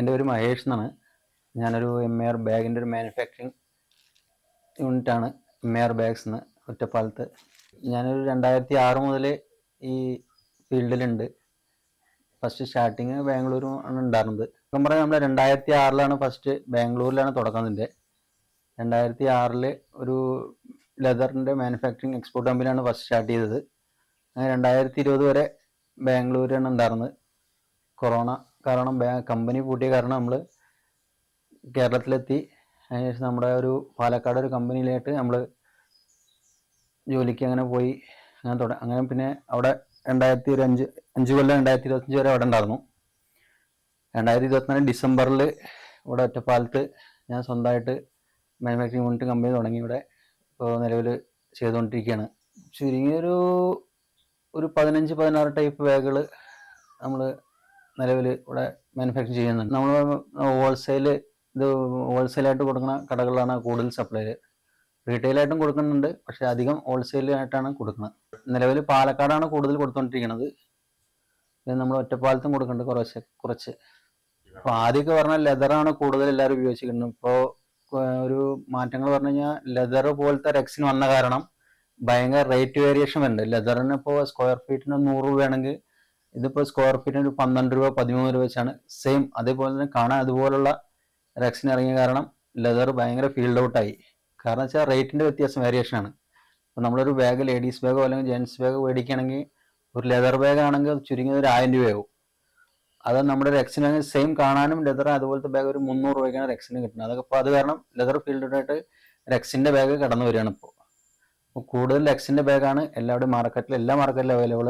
എൻ്റെ പേര് മഹേഷ് എന്നാണ്. ഞാനൊരു MER ബാഗിൻ്റെ ഒരു മാനുഫാക്ചറിങ് യൂണിറ്റാണ് MER ബാഗ്സ് എന്ന് ഒറ്റപ്പാലത്ത്. ഞാനൊരു 2006 മുതൽ ഈ ഫീൽഡിലുണ്ട്. ഫസ്റ്റ് സ്റ്റാർട്ടിങ് ബാംഗ്ലൂർ ആണ് ഉണ്ടായിരുന്നത്. ഇപ്പം പറയാം, നമ്മൾ 2006 ഫസ്റ്റ് ബാംഗ്ലൂരിലാണ് തുടങ്ങുന്നതിൻ്റെ. 2006 ഒരു ലെതറിൻ്റെ മാനുഫാക്ചറിങ് എക്സ്പോർട്ട് കമ്പനിയാണ് ഫസ്റ്റ് സ്റ്റാർട്ട് ചെയ്തത്. അങ്ങനെ 2020 വരെ ബാംഗ്ലൂരാണ് ഉണ്ടായിരുന്നത്. കൊറോണ കാരണം കമ്പനി പൂട്ടിയ കാരണം നമ്മൾ കേരളത്തിലെത്തി. അതിനുശേഷം നമ്മുടെ ഒരു പാലക്കാട് ഒരു കമ്പനിയിലായിട്ട് നമ്മൾ ജോലിക്ക് അങ്ങനെ പോയി. അങ്ങനെ പിന്നെ അവിടെ 5 കൊല്ലം 2025 വരെ അവിടെ ഉണ്ടായിരുന്നു. 2024 ഡിസംബറിൽ ഇവിടെ ഒറ്റപ്പാലത്ത് ഞാൻ സ്വന്തമായിട്ട് മാനുഫാക്ചറിങ് യൂണിറ്റ് കമ്പനി തുടങ്ങി. ഇവിടെ ഇപ്പോൾ നിലവിൽ ചെയ്തുകൊണ്ടിരിക്കുകയാണ്. ചുരുങ്ങിയൊരു 15-16 ടൈപ്പ് ബാഗുകൾ നമ്മൾ നിലവിൽ ഇവിടെ മാനുഫാക്ചർ ചെയ്യുന്നുണ്ട്. നമ്മൾ ഹോൾസെയിലായിട്ട് കൊടുക്കുന്ന കടകളിലാണ് കൂടുതൽ സപ്ലൈ. റീറ്റെയിലായിട്ടും കൊടുക്കുന്നുണ്ട്, പക്ഷേ അധികം ഹോൾസെയിലായിട്ടാണ് കൊടുക്കുന്നത്. നിലവിൽ പാലക്കാടാണ് കൂടുതൽ കൊടുത്തുകൊണ്ടിരിക്കുന്നത്. നമ്മൾ ഒറ്റപ്പാലത്തും കൊടുക്കുന്നുണ്ട് കുറച്ച്. അപ്പോൾ ആദ്യമൊക്കെ പറഞ്ഞാൽ ലെതറാണ് കൂടുതൽ എല്ലാവരും ഉപയോഗിച്ചിരിക്കുന്നത്. ഇപ്പോൾ ഒരു മാറ്റങ്ങൾ പറഞ്ഞു കഴിഞ്ഞാൽ ലെതർ പോലത്തെ റെക്സിൻ വന്ന കാരണം ഭയങ്കര റേറ്റ് വേരിയേഷൻ വരുന്നുണ്ട്. ലെതറിന് ഇപ്പോൾ സ്ക്വയർ ഫീറ്റിന് 100 രൂപയാണെങ്കിൽ ഇതിപ്പോൾ സ്ക്വയർ ഫീറ്റിന് ഒരു 12 രൂപ 13 രൂപ വെച്ചാണ് സെയിം. അതേപോലെ തന്നെ കാണാൻ അതുപോലുള്ള റെക്സിൻ ഇറങ്ങിയ കാരണം ലെതർ ഭയങ്കര ഫീൽഡ് ഔട്ടായി. കാരണം വെച്ചാൽ റേറ്റിൻ്റെ വ്യത്യാസം വേരിയേഷനാണ്. ഇപ്പോൾ നമ്മളൊരു ബാഗ് ലേഡീസ് ബാഗോ അല്ലെങ്കിൽ ജെൻസ് ബാഗോ മേടിക്കുകയാണെങ്കിൽ ഒരു ലെതർ ബാഗ് ആണെങ്കിൽ ചുരുങ്ങിയത് ഒരു 1000 രൂപയാവും. അത് നമ്മുടെ റെക്സിന് സെയിം കാണാനും ലെതർ അതുപോലത്തെ ബാഗ് ഒരു 300 രൂപയ്ക്കാണ് റെക്സിന് കിട്ടുന്നത്. അതൊക്കെ ഇപ്പോൾ അത് കാരണം ലെതർ ഫീൽഡായിട്ട് റെക്സിൻ്റെ ബാഗ് കടന്നു വരികയാണ്. ഇപ്പോൾ കൂടുതൽ റെക്സിൻ്റെ ബാഗാണ് എല്ലാ മാർക്കറ്റിലും അവൈലബിൾ.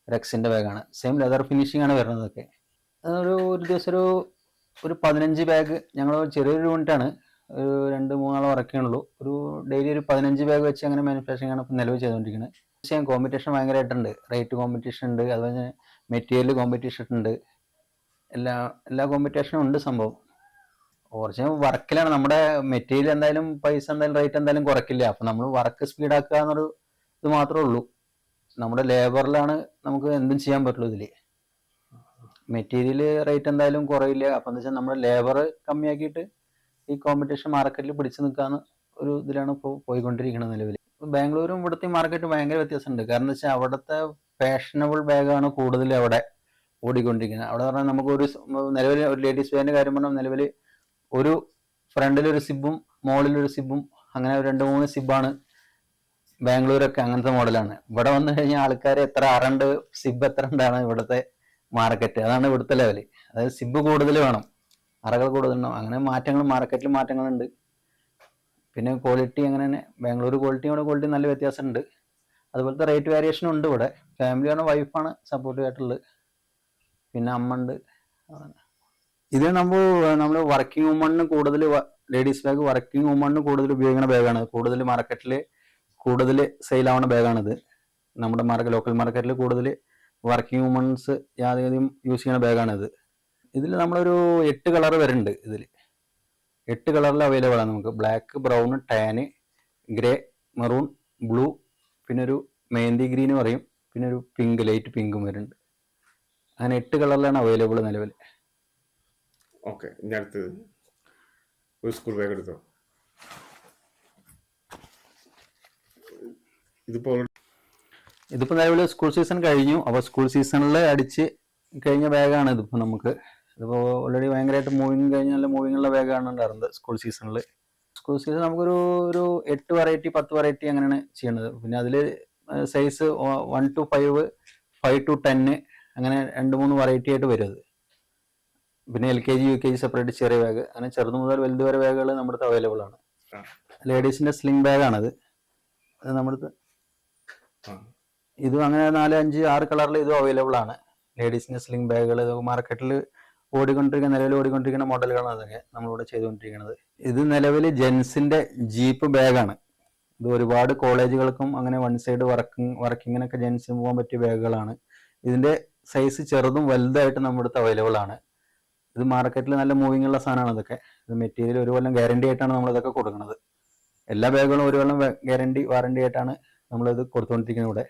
റെക്സിൻ്റെ ബാഗാണ്, സെയിം ലെതർ ഫിനിഷിംഗ് ആണ് വരുന്നതൊക്കെ. ഒരു ദിവസം ഒരു 15 ബാഗ്, ഞങ്ങൾ ചെറിയൊരു യൂണിറ്റാണ്, ഒരു 2-3 ആൾ വർക്ക് ചെയ്യണുള്ളൂ. ഡെയിലി ഒരു 15 ബാഗ് വെച്ച് അങ്ങനെ മാനുഫാക്ചറിങ് ആണ് ഇപ്പോൾ നിലവിൽ ചെയ്തുകൊണ്ടിരിക്കുന്നത്. പക്ഷേ കോമ്പറ്റീഷൻ ഭയങ്കരമായിട്ടുണ്ട്. റേറ്റ് കോമ്പറ്റീഷൻ ഉണ്ട്, അതുപോലെ തന്നെ മെറ്റീരിയൽ കോമ്പറ്റീഷൻ ഉണ്ട്. എല്ലാ കോമ്പറ്റീഷനും ഉണ്ട് സംഭവം. ഒറിജിനൽ വർക്കിലാണ്. നമ്മുടെ മെറ്റീരിയൽ എന്തായാലും റേറ്റ് എന്തായാലും കുറയ്ക്കില്ല. അപ്പം നമ്മൾ വർക്ക് സ്പീഡാക്കുക എന്നൊരു ഇത് മാത്രമേ ഉള്ളൂ. നമ്മുടെ ലേബറിലാണ് നമുക്ക് എന്തും ചെയ്യാൻ പറ്റുള്ളൂ. ഇതിൽ മെറ്റീരിയൽ റേറ്റ് എന്തായാലും കുറയില്ല. അപ്പം എന്താ വെച്ചാൽ നമ്മുടെ ലേബർ കമ്മിയാക്കിയിട്ട് ഈ കോമ്പറ്റീഷൻ മാർക്കറ്റിൽ പിടിച്ചു നിൽക്കാന്ന് ഒരു ഇതിലാണ് ഇപ്പോൾ പോയിക്കൊണ്ടിരിക്കുന്നത് നിലവിൽ. ബാംഗ്ലൂരും ഇവിടുത്തെ മാർക്കറ്റ് ഭയങ്കര വ്യത്യാസമുണ്ട്. കാരണം എന്താ വെച്ചാൽ അവിടുത്തെ ഫാഷനബിൾ ബാഗാണ് കൂടുതൽ അവിടെ ഓടിക്കൊണ്ടിരിക്കുന്നത്. അവിടെ പറഞ്ഞാൽ നമുക്ക് നിലവിൽ ഒരു ലേഡീസ് ബാഗിൻ്റെ കാര്യം പറഞ്ഞാൽ നിലവിൽ ഒരു ഫ്രണ്ടിലൊരു സിബും മുകളിലൊരു സിബും അങ്ങനെ 2-3 സിബാണ് ബാംഗ്ലൂരൊക്കെ. അങ്ങനത്തെ മോഡലാണ്. ഇവിടെ വന്നു കഴിഞ്ഞാൽ ആൾക്കാർ സിബ് എത്ര ഉണ്ടാണ് ഇവിടുത്തെ മാർക്കറ്റ്. അതാണ് ഇവിടുത്തെ ലെവല്. അതായത് സിബ് കൂടുതൽ വേണം, അറകൾ കൂടുതലുണ്ടാവും. അങ്ങനെ മാർക്കറ്റിൽ മാറ്റങ്ങളുണ്ട്. പിന്നെ ക്വാളിറ്റി അങ്ങനെ തന്നെ ബാംഗ്ലൂർ ക്വാളിറ്റി നല്ല വ്യത്യാസമുണ്ട്. അതുപോലത്തെ റേറ്റ് വേരിയേഷനും ഉണ്ട് ഇവിടെ. ഫാമിലിയാണ്, വൈഫാണ് സപ്പോർട്ടീവ് ആയിട്ടുള്ളത്, പിന്നെ അമ്മ ഉണ്ട്. ഇത് നമ്മൾ വർക്കിംഗ് വുമണിന് കൂടുതൽ, ലേഡീസ് ബാഗ് വർക്കിംഗ് വുമണിന് കൂടുതൽ ഉപയോഗിക്കുന്ന ബാഗാണ്. കൂടുതൽ മാർക്കറ്റിൽ കൂടുതൽ സെയിലാവുന്ന ബാഗാണിത്. നമ്മുടെ ലോക്കൽ മാർക്കറ്റിൽ കൂടുതൽ വർക്കിംഗ് വുമൺസ് യാതൊരു യൂസ് ചെയ്യുന്ന ബാഗാണിത്. ഇതിൽ നമ്മളൊരു 8 കളർ വരുന്നുണ്ട്. 8 കളറിൽ അവൈലബിൾ ആണ് നമുക്ക്. Black, brown, tan, grey, maroon, blue, പിന്നെ ഒരു മെഹന്തി ഗ്രീൻ പറയും, പിന്നെ ഒരു പിങ്ക്, ലൈറ്റ് പിങ്കും വരുന്നുണ്ട്. അങ്ങനെ 8 കളറിലാണ് അവൈലബിൾ നിലവിൽ. ഓക്കെ, ഇനി അടുത്തത് ഒരു സ്കൂൾ ബാഗ് എടുത്തോ. ഇതിപ്പോൾ നിലവിൽ സ്കൂൾ സീസൺ കഴിഞ്ഞു. അപ്പോൾ സ്കൂൾ സീസണിൽ അടിച്ച് കഴിഞ്ഞ ബാഗാണ് ഇതിപ്പോൾ നമുക്ക്. ഇതിപ്പോൾ ഓൾറെഡി ഭയങ്കരമായിട്ട് കഴിഞ്ഞ നല്ല മൂവിങ്ങുള്ള ബാഗാണ് ഉണ്ടായിരുന്നത് സ്കൂൾ സീസണിൽ. സ്കൂൾ സീസൺ നമുക്കൊരു 8 വെറൈറ്റി 10 വെറൈറ്റി അങ്ങനെയാണ് ചെയ്യേണ്ടത്. പിന്നെ അതിൽ സൈസ് 1 to 5, 5 to 10 അങ്ങനെ 2-3 വെറൈറ്റി ആയിട്ട് വരും അത്. പിന്നെ LKG UKG സെപ്പറേറ്റ് ചെറിയ ബാഗ്, അങ്ങനെ ചെറുത് മുതൽ വലുത് വരെ ബാഗുകൾ നമ്മുടെ അടുത്ത് അവൈലബിൾ ആണ്. ലേഡീസിൻ്റെ സ്ലിംഗ് ബാഗാണത്. അത് നമ്മുടെ ഇതും അങ്ങനെ 4, 5, 6 കളറിൽ ഇതും അവൈലബിൾ ആണ്. ലേഡീസിൻ്റെ സ്ലിംഗ് ബാഗുകൾ മാർക്കറ്റിൽ നിലവിൽ ഓടിക്കൊണ്ടിരിക്കുന്ന മോഡലുകളാണ് അതൊക്കെ നമ്മളിവിടെ ചെയ്തുകൊണ്ടിരിക്കുന്നത്. ഇത് നിലവിൽ ജെൻസിൻ്റെ ജീപ്പ് ബാഗാണ്. ഇത് ഒരുപാട് കോളേജുകൾക്കും അങ്ങനെ വൺ സൈഡ് വർക്കിങ്ങിനൊക്കെ ജെൻസിന് പോകാൻ പറ്റിയ ബാഗുകളാണ്. ഇതിൻ്റെ സൈസ് ചെറുതും വലുതായിട്ട് നമ്മുടെ അടുത്ത് അവൈലബിൾ ആണ്. ഇത് മാർക്കറ്റിൽ നല്ല മൂവിങ് ഉള്ള സാധനമാണ് ഇതൊക്കെ. ഇത് മെറ്റീരിയൽ 1 കൊല്ലം ഗ്യാരണ്ടി ആയിട്ടാണ് നമ്മളിതൊക്കെ കൊടുക്കുന്നത്. എല്ലാ ബാഗുകളും 1 കൊല്ലം വാറണ്ടി ആയിട്ടാണ് നമ്മളിത് കൊടുത്തുകൊണ്ടിരിക്കുന്നത് ഇവിടെ.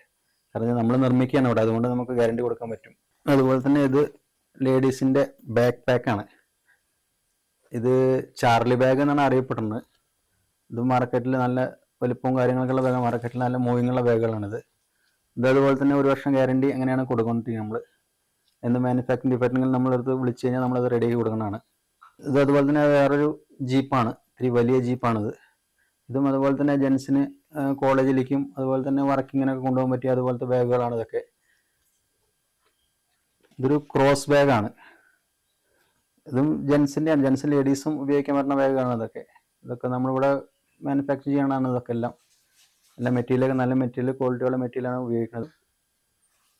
കാരണം നമ്മൾ നിർമ്മിക്കുകയാണ് ഇവിടെ, അതുകൊണ്ട് നമുക്ക് ഗ്യാരണ്ടി കൊടുക്കാൻ പറ്റും. അതുപോലെ തന്നെ ഇത് ലേഡീസിൻ്റെ ബാക്ക് പാക്കാണ്. ഇത് ചാർലി ബാഗ് എന്നാണ് അറിയപ്പെടുന്നത്. ഇത് മാർക്കറ്റിൽ നല്ല വലിപ്പവും കാര്യങ്ങളൊക്കെയുള്ള ബാഗ്, മാർക്കറ്റിൽ നല്ല മൂവിങ് ഉള്ള ബാഗുകളാണിത്. ഇത് അതുപോലെ തന്നെ 1 വർഷം ഗ്യാരണ്ടി അങ്ങനെയാണ് കൊടുക്കൊണ്ടിരിക്കുന്നത്. നമ്മൾ എന്ത് മാനുഫാക്ചറിങ് ഡിഫക്റ്റുണ്ടെങ്കിൽ നമ്മളടുത്ത് വിളിച്ചു കഴിഞ്ഞാൽ നമ്മളത് റെഡിയാക്കി കൊടുക്കുന്നതാണ്. ഇത് അതുപോലെ തന്നെ വേറൊരു ജീപ്പാണ്, ഇത്തിരി വലിയ ജീപ്പാണിത്. ഇതും അതുപോലെ തന്നെ ജെൻസിന് കോളേജിലേക്കും അതുപോലെ തന്നെ വർക്കിങ്ങിനൊക്കെ കൊണ്ടുപോകാൻ പറ്റിയ അതുപോലത്തെ ബാഗുകളാണ് ഇതൊക്കെ. ഇതൊരു ക്രോസ് ബാഗാണ്. ഇതും ജെൻസിൻ്റെയാണ്, ജെൻസും ലേഡീസും ഉപയോഗിക്കാൻ പറ്റുന്ന ബാഗുകളാണ് ഇതൊക്കെ. ഇതൊക്കെ നമ്മളിവിടെ മാനുഫാക്ചർ ചെയ്യണതാണ് ഇതൊക്കെ എല്ലാം. എല്ലാ മെറ്റീരിയലൊക്കെ നല്ല മെറ്റീരിയൽ, ക്വാളിറ്റിയുള്ള മെറ്റീരിയലാണ് ഉപയോഗിക്കുന്നത്.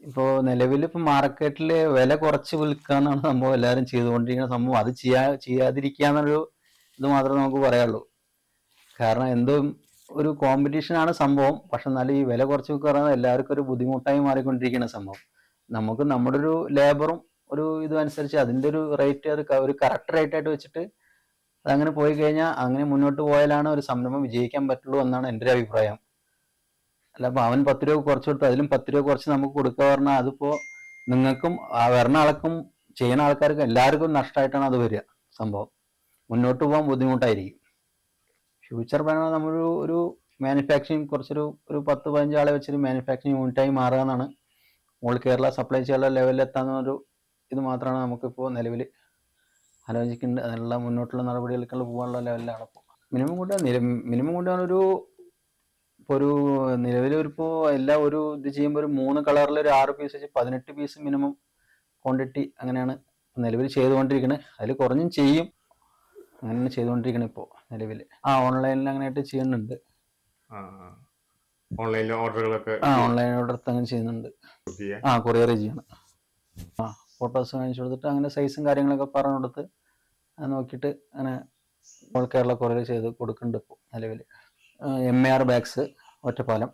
ഇപ്പോൾ നിലവിൽ ഇപ്പോൾ മാർക്കറ്റിൽ വില കുറച്ച് വിൽക്കാന്നാണ് സംഭവം എല്ലാവരും ചെയ്തുകൊണ്ടിരിക്കുന്ന സംഭവം. അത് ചെയ്യാതിരിക്കുക എന്നൊരു ഇത് മാത്രമേ നമുക്ക് പറയാനുള്ളൂ. കാരണം എന്തും ഒരു കോമ്പറ്റീഷനാണ് സംഭവം. പക്ഷെ എന്നാലും ഈ വില കുറച്ച് വിൽക്കുക എല്ലാവർക്കും ഒരു ബുദ്ധിമുട്ടായി മാറിക്കൊണ്ടിരിക്കുന്ന സംഭവം. നമുക്ക് നമ്മുടെ ഒരു ലേബറും ഒരു ഇതും അനുസരിച്ച് അതിൻ്റെ ഒരു റേറ്റ്, അത് ഒരു കറക്റ്റ് റേറ്റ് ആയിട്ട് വെച്ചിട്ട് അതങ്ങനെ പോയി കഴിഞ്ഞാൽ അങ്ങനെ മുന്നോട്ട് പോയാലാണ് ഒരു സംരംഭം വിജയിക്കാൻ പറ്റുള്ളൂ എന്നാണ് എൻ്റെ ഒരു അഭിപ്രായം. അല്ല അപ്പോൾ അവൻ 10 രൂപ കുറച്ച് കൊടുത്തു, അതിലും 10 രൂപ കുറച്ച് നമുക്ക് കൊടുക്കുക പറഞ്ഞാൽ അതിപ്പോൾ നിങ്ങൾക്കും വരുന്ന ആൾക്കും ചെയ്യുന്ന ആൾക്കാർക്കും എല്ലാവർക്കും നഷ്ടമായിട്ടാണ് അത് വരിക. സംഭവം മുന്നോട്ട് പോകാൻ ബുദ്ധിമുട്ടായിരിക്കും. ഫ്യൂച്ചർ പ്ലാൻ ഒരു മാനുഫാക്ചറിങ് കുറച്ചൊരു 10-15 ആളെ വെച്ചൊരു മാനുഫാക്ചറിങ് യൂണിറ്റായി മാറുക എന്നാണ്. ഓൾ കേരള സപ്ലൈ ചെയ്യാനുള്ള ലെവലിൽ എത്താവുന്ന ഇത് മാത്രമാണ് നമുക്കിപ്പോൾ നിലവിൽ ആലോചിക്കേണ്ടത്. അതിനുള്ള മുന്നോട്ടുള്ള നടപടികൾക്കുള്ള പോകാനുള്ള ലെവലിലാണ് ഇപ്പോൾ. മിനിമം കൊണ്ടുപോകാനൊരു ഇപ്പോൾ നിലവിലൊരിപ്പോൾ എല്ലാ ഇത് ചെയ്യുമ്പോൾ 3 കളറിൽ 6 പീസ് വെച്ച് 18 പീസ് മിനിമം ക്വാണ്ടിറ്റി അങ്ങനെയാണ് നിലവിൽ ചെയ്തുകൊണ്ടിരിക്കുന്നത്. അതിൽ കുറഞ്ഞും ചെയ്യും, അങ്ങനെയാണ് ചെയ്തുകൊണ്ടിരിക്കുന്നത് ഇപ്പോൾ നിലവിൽ. ഓൺലൈനിൽ അങ്ങനെയായിട്ട് ചെയ്യുന്നുണ്ട്. ഓൺലൈനിൽ ഓർഡറുകളൊക്കെ ഓൺലൈൻ ഓർഡർ അങ്ങനെ ചെയ്യുന്നുണ്ട്. കൊറിയർ ചെയ്യണം. ഫോട്ടോസ് കാണിച്ചു കൊടുത്തിട്ട് അങ്ങനെ സൈസും കാര്യങ്ങളൊക്കെ പറഞ്ഞു കൊടുത്ത് അത് നോക്കിയിട്ട് അങ്ങനെ ഓൾ കേരള കൊറിയർ ചെയ്ത് കൊടുക്കുന്നുണ്ട് ഇപ്പോൾ നിലവിൽ. MAR bags, Ottapalam.